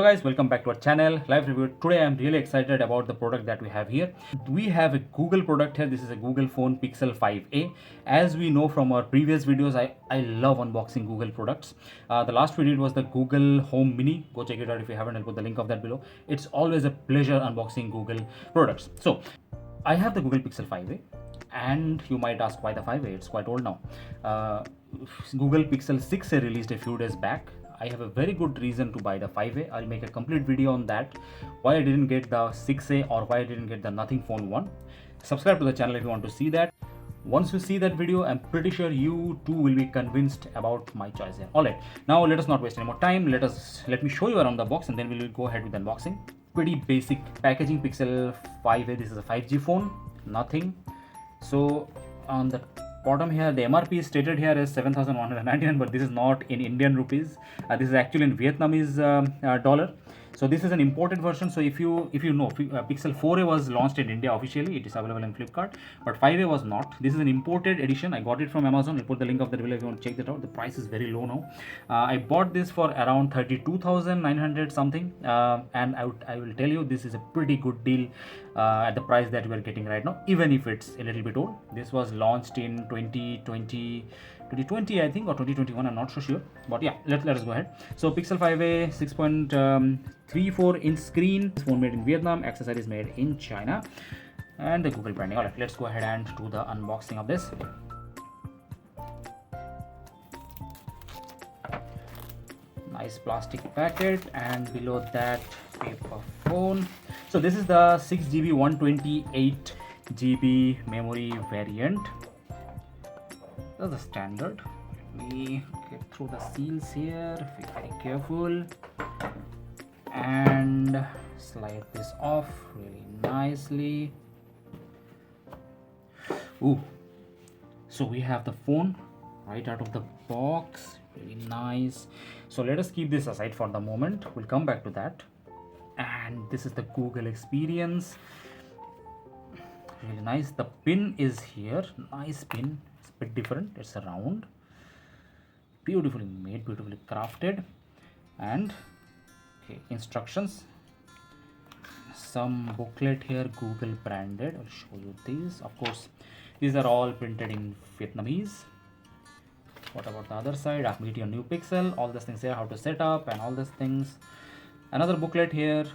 guys, welcome back to our channel live review. Today I am really excited about the product that we have here. We have a Google product here. This is a Google phone Pixel 5a. As we know from our previous videos, I love unboxing Google products. The last we did was the Google Home Mini. Go check it out if you haven't. I'll put the link of that below. It's always a pleasure unboxing Google products. So I have the Google Pixel 5a, and you might ask why the 5a. It's quite old now. Google Pixel 6a released a few days back. I have a very good reason to buy the 5a. I'll make a complete video on that, why I didn't get the 6a or why I didn't get the Nothing Phone 1. Subscribe to the channel if you want to see that. Once you see that video, I'm pretty sure you too will be convinced about my choice here. Alright, now let us not waste any more time. Let me show you around the box and then we will go ahead with the unboxing. Pretty basic packaging. Pixel 5a, this is a 5G phone, nothing. So on the bottom here, the MRP is stated here as 7,199, but this is not in Indian rupees. This is actually in Vietnamese dollar. So this is an imported version. So if you know, Pixel 4a was launched in India officially. It is available in Flipkart, but 5a was not. This is an imported edition. I got it from Amazon. I'll put the link of the below if you want to check that out. The price is very low now. I bought this for around 32,900 something, and I will tell you, this is a pretty good deal at the price that we are getting right now, even if it's a little bit old. This was launched in 2020 I think, or 2021, I'm not so sure, but yeah, let us go ahead. So Pixel 5a 6.34 inch screen, phone made in Vietnam, accessories made in China, and the Google branding. Alright, let's go ahead and do the unboxing of this. Nice plastic packet, and below that, paper phone. So this is the 6GB 128GB memory variant. That's the standard. Let me get through the seals here. Be very careful and slide this off really nicely. Ooh, so we have the phone right out of the box. Really nice. So let us keep this aside for the moment. We'll come back to that. And this is the Google experience. Really nice. The pin is here. Nice pin. Bit different. It's a round, beautifully made, beautifully crafted, and okay, instructions, some booklet here, Google branded. I'll show you these. Of course, these are all printed in Vietnamese. What about the other side? Meet your new Pixel, all these things here, how to set up and all these things. Another booklet here,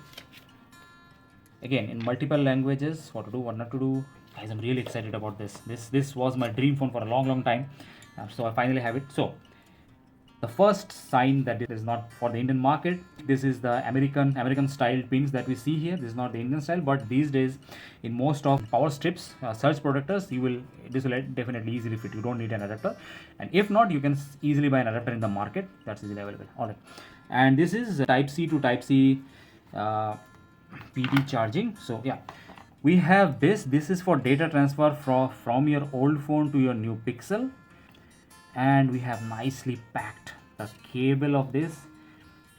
again in multiple languages, what to do, what not to do. Guys, I'm really excited about this. This was my dream phone for a long time, so I finally have it. So the first sign that it is not for the Indian market. This is the American style pins that we see here. This is not the Indian style, but these days in most of power strips, search protectors, this will definitely easily fit. You don't need an adapter, and if not, you can easily buy an adapter in the market. That's easily available. All right, and this is Type C to Type C PD charging. So yeah, we have this is for data transfer from your old phone to your new Pixel, and we have nicely packed the cable of this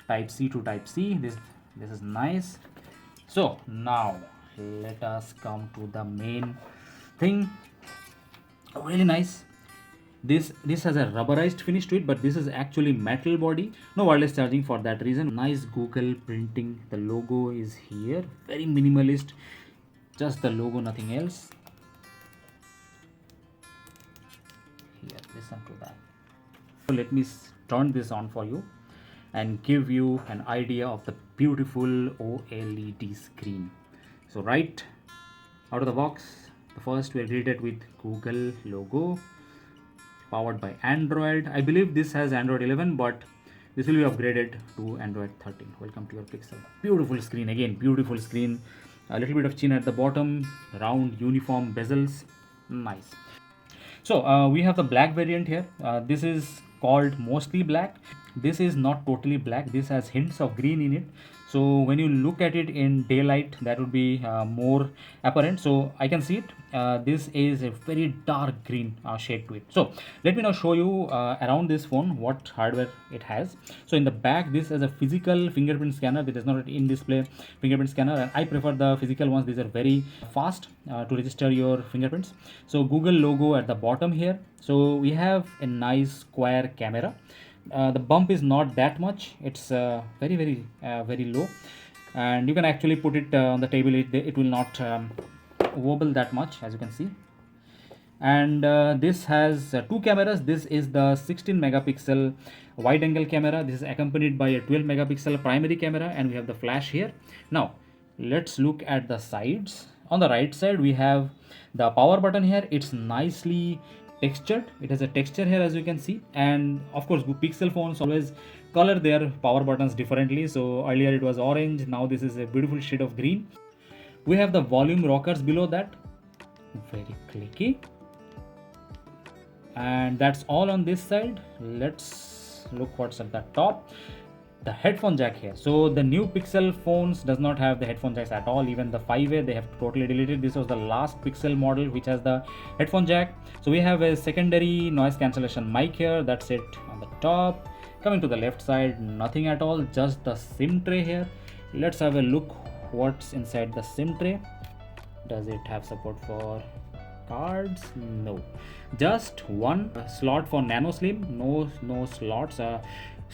Type C to Type C. This is nice. So now let us come to the main thing. Really nice. This has a rubberized finish to it, but this is actually metal body. No wireless charging for that reason. Nice Google printing. The logo is here, very minimalist, just the logo, nothing else. Here, listen to that. So let me turn this on for you and give you an idea of the beautiful OLED screen. So right out of the box, the first we are greeted with Google logo, powered by Android. I believe this has Android 11, but this will be upgraded to Android 13. Welcome to your Pixel. Beautiful screen, again beautiful screen. A little bit of chin at the bottom, round uniform bezels, nice. So we have the black variant here. This is called mostly black. This is not totally black. This has hints of green in it. So when you look at it in daylight, that would be more apparent. So I can see it. This is a very dark green shade to it. So let me now show you around this phone what hardware it has. So in the back, this is a physical fingerprint scanner. This is not an in-display fingerprint scanner, and I prefer the physical ones. These are very fast to register your fingerprints. So Google logo at the bottom here. So we have a nice square camera. The bump is not that much. It's very low, and you can actually put it on the table. It will not wobble that much, as you can see. And this has two cameras. This is the 16 megapixel wide angle camera. This is accompanied by a 12 megapixel primary camera, and we have the flash here. Now let's look at the sides. On the right side we have the power button here. It's nicely textured. It has a texture here, as you can see. And of course, Pixel phones always color their power buttons differently. So earlier it was orange, now this is a beautiful shade of green. We have the volume rockers below that, very clicky. And that's all on this side. Let's look what's at the top. The headphone jack here. So the new Pixel phones does not have the headphone jacks at all. Even the 5A, they have totally deleted. This was the last Pixel model which has the headphone jack. So we have a secondary noise cancellation mic here. That's it on the top. Coming to the left side, nothing at all, just the SIM tray here. Let's have a look what's inside the SIM tray. Does it have support for cards? No, just one slot for nano slim. No slots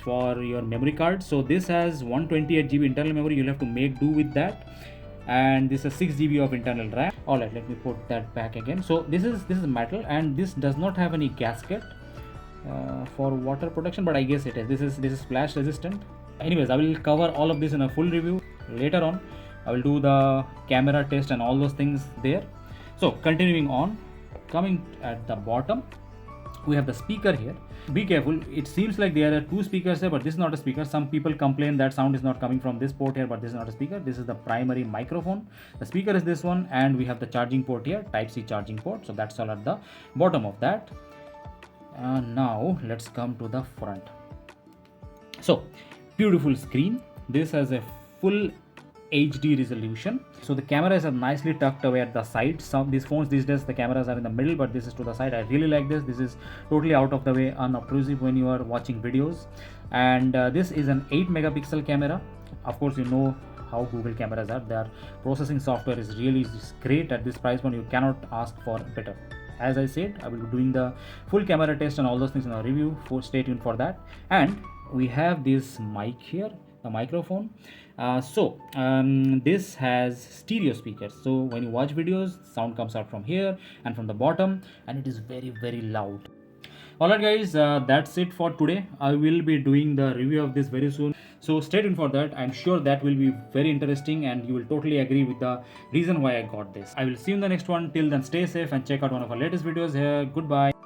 for your memory card. So this has 128 GB internal memory. You'll have to make do with that. And this is 6 GB of internal RAM. All right, let me put that back again. So this is metal, and this does not have any gasket for water protection, but I guess it is. This is splash resistant. Anyways, I will cover all of this in a full review later on. I will do the camera test and all those things there. So continuing on, coming at the bottom, we have the speaker here. Be careful, it seems like there are two speakers here, but this is not a speaker. Some people complain that sound is not coming from this port here, but this is not a speaker. This is the primary microphone. The speaker is this one, and we have the charging port here, Type-C charging port. So that's all at the bottom of that. Now let's come to the front. So beautiful screen. This has a full HD resolution. So the cameras are nicely tucked away at the side. Some these phones these days, the cameras are in the middle, but this is to the side. I really like this. This is totally out of the way, unobtrusive when you are watching videos. And this is an 8 megapixel camera. Of course, you know how Google cameras are. Their processing software is really great. At this price point, you cannot ask for better. As I said, I will be doing the full camera test and all those things in our review. Stay tuned for that. And we have this mic here, the microphone. This has stereo speakers. So when you watch videos, sound comes out from here and from the bottom, and it is very loud. Alright guys, that's it for today. I will be doing the review of this very soon, so stay tuned for that. I'm sure that will be very interesting, and you will totally agree with the reason why I got this. I will see you in the next one. Till then, stay safe and check out one of our latest videos here. Goodbye.